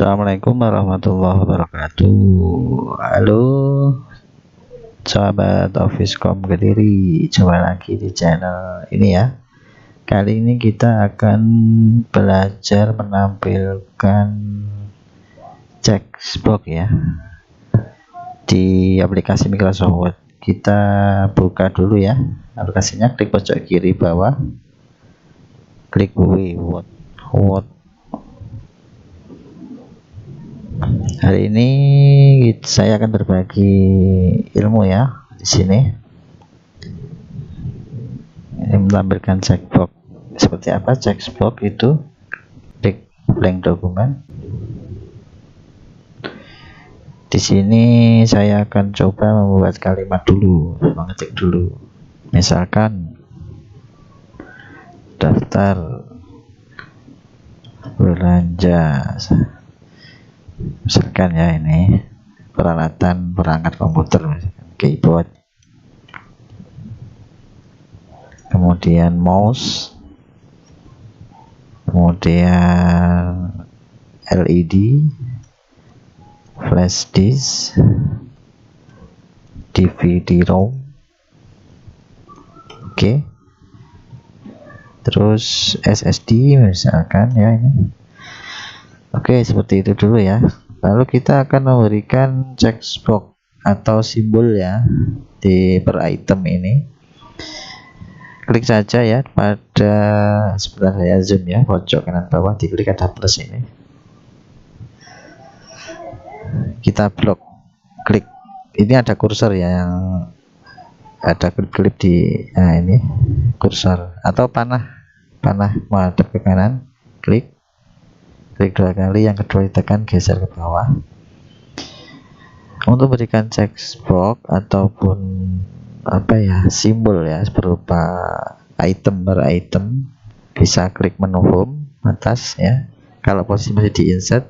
Assalamualaikum warahmatullahi wabarakatuh. Halo sahabat Officecom Kediri, jumpa lagi di channel ini ya. Kali ini kita akan belajar menampilkan checkbox ya di aplikasi Microsoft Word. Kita buka dulu ya aplikasinya, klik pojok kiri bawah, klik Word. Hari ini saya akan berbagi ilmu ya di sini. Ini menampilkan checkbox. Seperti apa checkbox itu? Klik blank dokumen. Di sini saya akan coba membuat kalimat dulu, mengetik dulu. Misalkan daftar belanja. Misalkan ya, ini peralatan perangkat komputer, misalkan keyboard, kemudian mouse, kemudian LED, flash disk, DVD-ROM, oke. Terus SSD misalkan ya ini. Oke, seperti itu dulu ya. Lalu kita akan memberikan checkbox atau simbol ya di per item ini. Klik saja ya pada, sebentar saya zoom ya, pojok kanan bawah, diklik ada plus ini. Kita blok, klik. Ini ada kursor ya, yang ada klip di, nah ini kursor atau panah menghadap ke kanan, klik dua kali, yang kedua ditekan, geser ke bawah. Untuk berikan checkbox ataupun apa ya, simbol ya berupa item per item, bisa klik menu home atas ya. Kalau posisi masih di insert,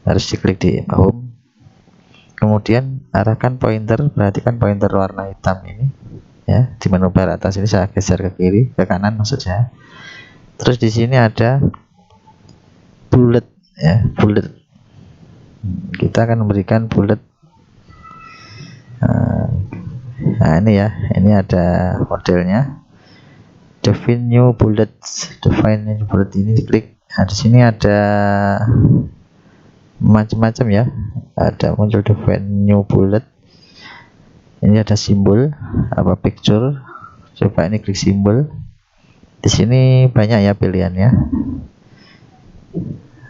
harus diklik di home. Kemudian arahkan pointer, perhatikan pointer warna hitam ini ya, di menu bar atas ini saya geser ke kiri, ke kanan maksud saya. Terus di sini ada bullet ya, bullet. Kita akan memberikan bullet. Nah ini ya, ini ada modelnya, define new bullets. Define new bullet ini klik. Nah di sini ada macam-macam ya, ada muncul define new bullet. Ini ada simbol apa, picture. Coba ini klik simbol. Di sini banyak ya pilihannya.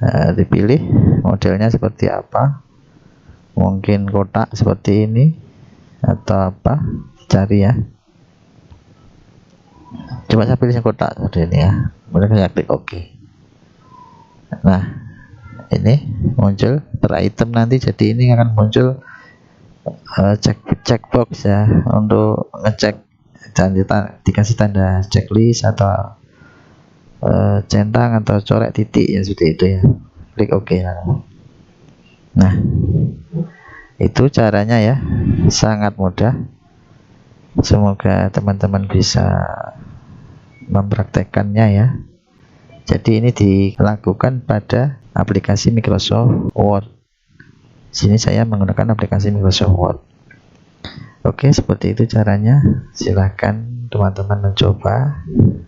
Nah, dipilih modelnya seperti apa, mungkin kotak seperti ini atau apa, cari ya. Coba saya pilih yang kotak seperti ini ya, kemudian saya klik OK. Nah ini muncul per item, nanti jadi ini akan muncul checkbox ya, untuk ngecek dan dikasih tanda checklist atau centang atau coret titik ya, seperti itu ya. Klik OK. Nah itu caranya ya, sangat mudah. Semoga teman-teman bisa mempraktekannya ya. Jadi ini dilakukan pada aplikasi Microsoft Word. Sini saya menggunakan aplikasi Microsoft Word. Oke, seperti itu caranya. Silahkan teman-teman mencoba,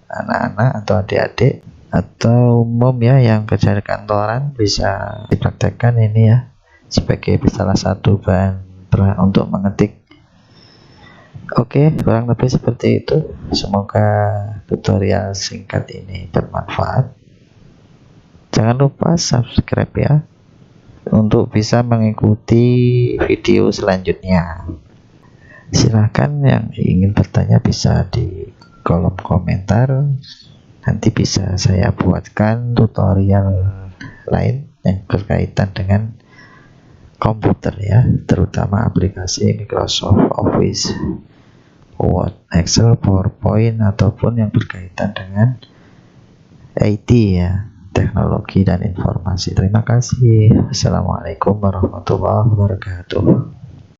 anak-anak atau adik-adik atau umum ya yang kerja di kantoran, bisa dipraktekkan ini ya, sebagai salah satu bahan untuk mengetik. Oke, kurang lebih seperti itu. Semoga tutorial singkat ini bermanfaat. Jangan lupa subscribe ya, untuk bisa mengikuti video selanjutnya. Silahkan yang ingin bertanya bisa di kolom komentar, nanti bisa saya buatkan tutorial lain yang berkaitan dengan komputer ya, terutama aplikasi Microsoft Office, Word, Excel, PowerPoint, ataupun yang berkaitan dengan IT ya, teknologi dan informasi. Terima kasih. Assalamualaikum warahmatullahi wabarakatuh.